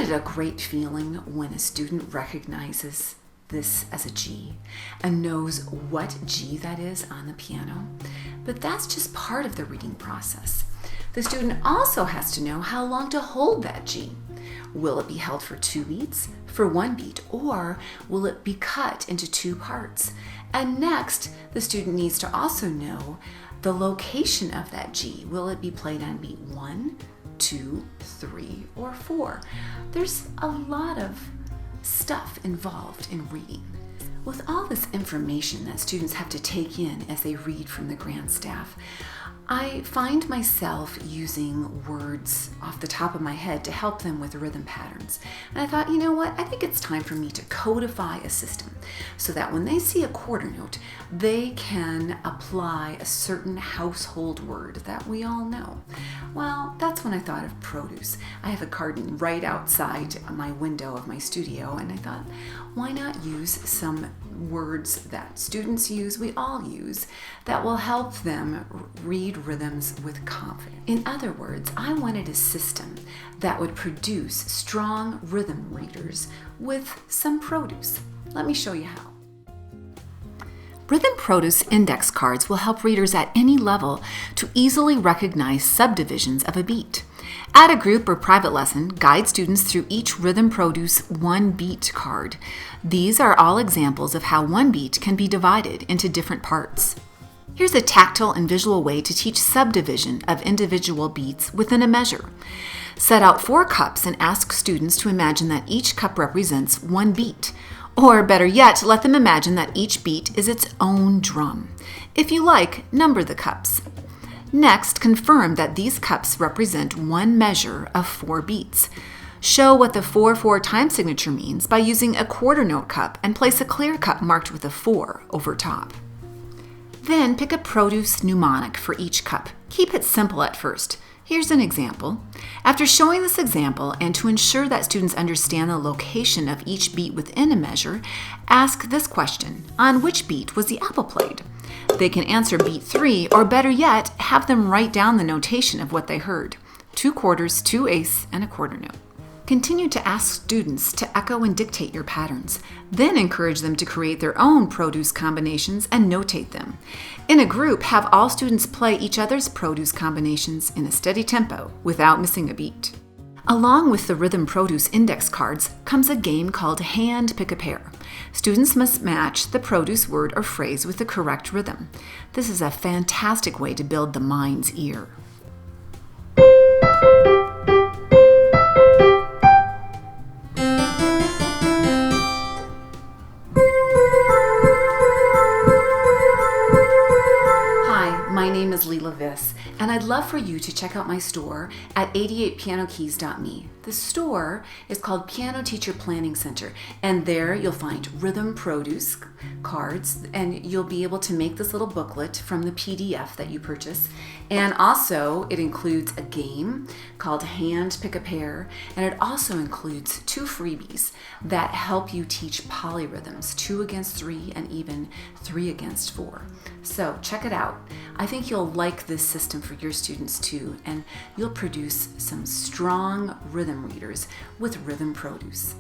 it a great feeling when a student recognizes this as a G and knows what G that is on the piano? But that's just part of the reading process. The student also has to know how long to hold that G. Will it be held for 2 beats, for 1 beat, or will it be cut into 2 parts? And next, the student needs to also know the location of that G. Will it be played on beat 1, 2, 3, or 4? There's a lot of stuff involved in reading. With all this information that students have to take in as they read from the grand staff, I find myself using words off the top of my head to help them with rhythm patterns. And I thought, you know what? I think it's time for me to codify a system so that when they see a quarter note, they can apply a certain household word that we all know. Well, that's when I thought of produce. I have a garden right outside my window of my studio, and I thought, why not use some words that students use, we all use, that will help them read rhythms with confidence. In other words, I wanted a system that would produce strong rhythm readers with some produce. Let me show you how. Rhythm produce index cards will help readers at any level to easily recognize subdivisions of a beat. At a group or private lesson, guide students through each rhythm produce 1 beat card. These are all examples of how 1 beat can be divided into different parts. Here's a tactile and visual way to teach subdivision of individual beats within a measure. Set out 4 cups and ask students to imagine that each cup represents 1 beat. Or better yet, let them imagine that each beat is its own drum. If you like, number the cups. Next, confirm that these cups represent 1 measure of 4 beats. Show what the 4/4 time signature means by using a quarter note cup and place a clear cup marked with a 4 over top. Then pick a produce mnemonic for each cup. Keep it simple at first. Here's an example. After showing this example, and to ensure that students understand the location of each beat within a measure, ask this question: on which beat was the apple played? They can answer beat 3, or better yet, have them write down the notation of what they heard: 2 quarters, 2 eighths, and a quarter note. Continue to ask students to echo and dictate your patterns. Then encourage them to create their own produce combinations and notate them. In a group, have all students play each other's produce combinations in a steady tempo without missing a beat. Along with the rhythm produce index cards comes a game called Hand Pick a Pair. Students must match the produce word or phrase with the correct rhythm. This is a fantastic way to build the mind's ear. And I'd love for you to check out my store at 88pianokeys.me. The store is called Piano Teacher Planning Center, and there you'll find rhythm produce cards, and you'll be able to make this little booklet from the PDF that you purchase. And also it includes a game called Hand Pick a Pair, and it also includes 2 freebies that help you teach polyrhythms, 2 against 3 and even 3 against 4. So check it out. I think you'll like this system for your students too, and you'll produce some strong rhythm readers with rhythm produce.